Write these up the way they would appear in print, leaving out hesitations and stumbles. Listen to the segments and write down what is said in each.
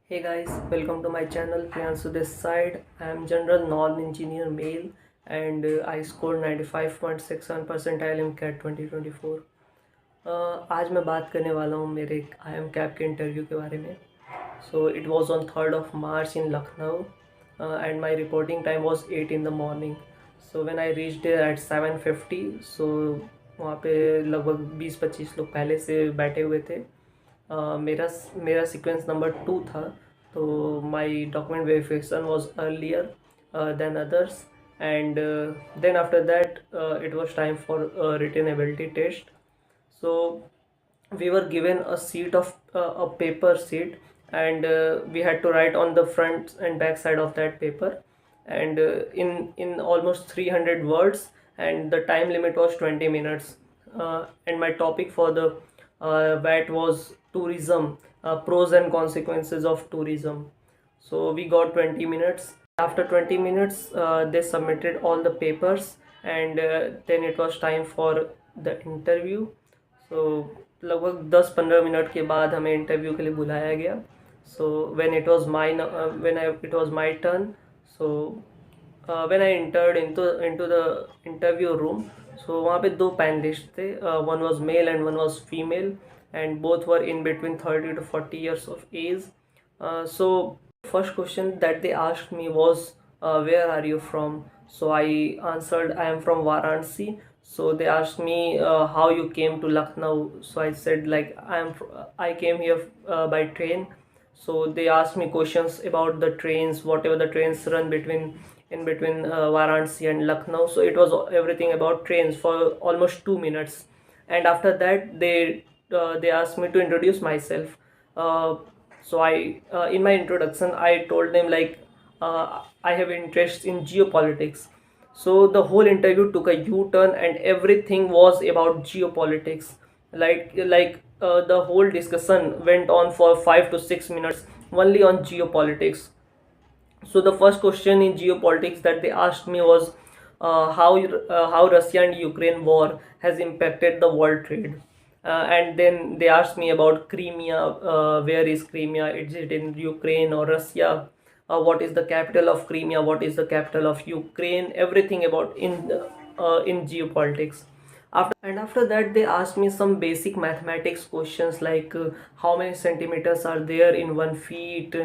Hey guys, welcome to my channel Priyansu this side. I am general non-engineer male and I scored 95.67 percentile in CAT 2024. आज मैं बात करने वाला हूँ मेरे IIM कैप के इंटरव्यू के बारे में. So it was on 3rd of March in Lucknow and my reporting time was 8 in the morning. So when I reached there at 7:50, so वहाँ पे लगभग 20-25 लोग पहले से बैठे हुए थे. मेरा मेरा सीक्वेंस नंबर 2 था. तो my document verification was earlier than others and then after that it was time for written ability test. So we were given a sheet of a paper sheet, and we had to write on the front and back side of that paper, and in almost 300 words, and the time limit was 20 minutes. And my topic for the VAT was tourism, pros and consequences of tourism. So we got 20 minutes. After 20 minutes they submitted all the papers, and then it was time for the interview. सो लगभग 10-15 minute के बाद हमें interview के लिए बुलाया गया. So when it was my turn, so when I entered into the interview room, so वहाँ पे दो पैनलिस्ट थे. One was male and one was female, and both were in between 30 to 40 years of age. So first question that they asked me was, where are you from? So I answered, I am from Varanasi. So they asked me, how you came to Lucknow. So I said, like, I came here by train. So they asked me questions about the trains, whatever the trains run between Varanasi and Lucknow. So it was everything about trains for almost 2 minutes. And after that they asked me to introduce myself. So I in my introduction I told them, like, I have interest in geopolitics. So the whole interview took a U-turn and everything was about geopolitics. The whole discussion went on for 5 to 6 minutes only on geopolitics. So the first question in geopolitics that they asked me was, how Russia and Ukraine war has impacted the world trade. And then they asked me about Crimea. Where is Crimea? Is it in Ukraine or Russia? What is the capital of Crimea? What is the capital of Ukraine? Everything about in geopolitics. After that they asked me some basic mathematics questions, like, how many centimeters are there in 1 feet,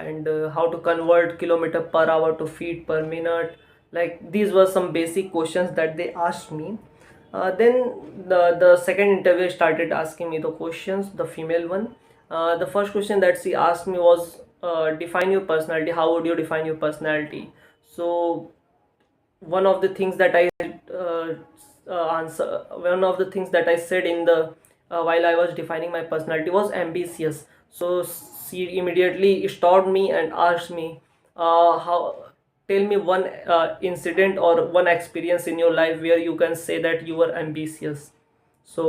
and how to convert kilometer per hour to feet per minute. Like, these were some basic questions that they asked me. Then the second interview started asking me the questions, the female one. The first question that she asked me was, define your personality. How would you define your personality? So one of the things that I one of the things that I said in the while I was defining my personality was ambitious. So she immediately stopped me and asked me, how tell me one incident or one experience in your life where you can say that you were ambitious. So,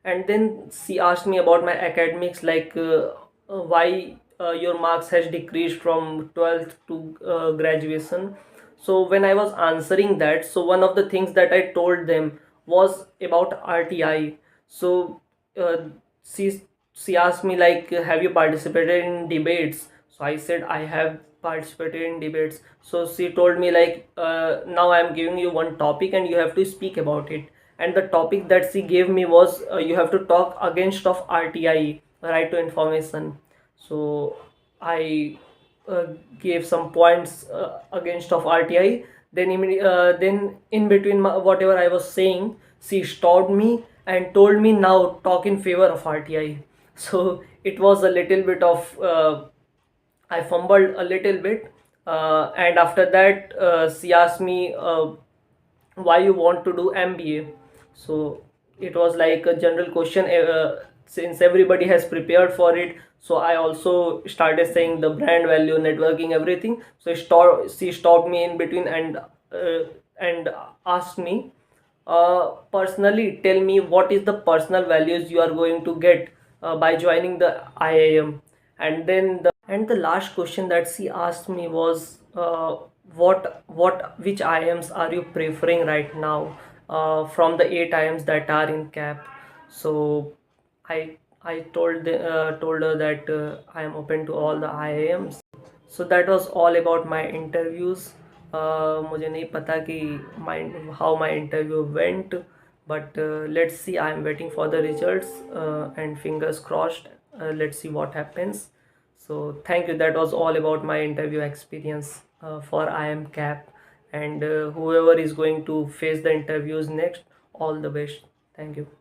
and then she asked me about my academics, like, why your marks has decreased from 12th to graduation. So when I was answering that, so one of the things that I told them was about RTI. So uh, she she asked me, like, have you participated in debates? So I said I have participated in debates. So she told me, like, now I am giving you one topic and you have to speak about it. And the topic that she gave me was, you have to talk against of RTI, right to information. So I uh, gave some points against of RTI. Then in between whatever I was saying, she stopped me and told me, now talk in favor of RTI. So it was a little bit of I fumbled a little bit, and after that she asked me, why you want to do MBA. So it was like a general question, since everybody has prepared for it. So I also started saying the brand value, networking, everything. So she stopped me in between and asked me, personally tell me what is the personal values you are going to get by joining the IIM. And then the last question that she asked me was, what which IIMs are you preferring right now from the 8 IIMs that are in CAP. So I told her that I am open to all the IIMs. So that was all about my interviews. मुझे नहीं पता कि my how my interview went, but let's see. I am waiting for the results, and fingers crossed. Let's see what happens. So thank you. That was all about my interview experience for IIM CAP, and whoever is going to face the interviews next, all the best. Thank you.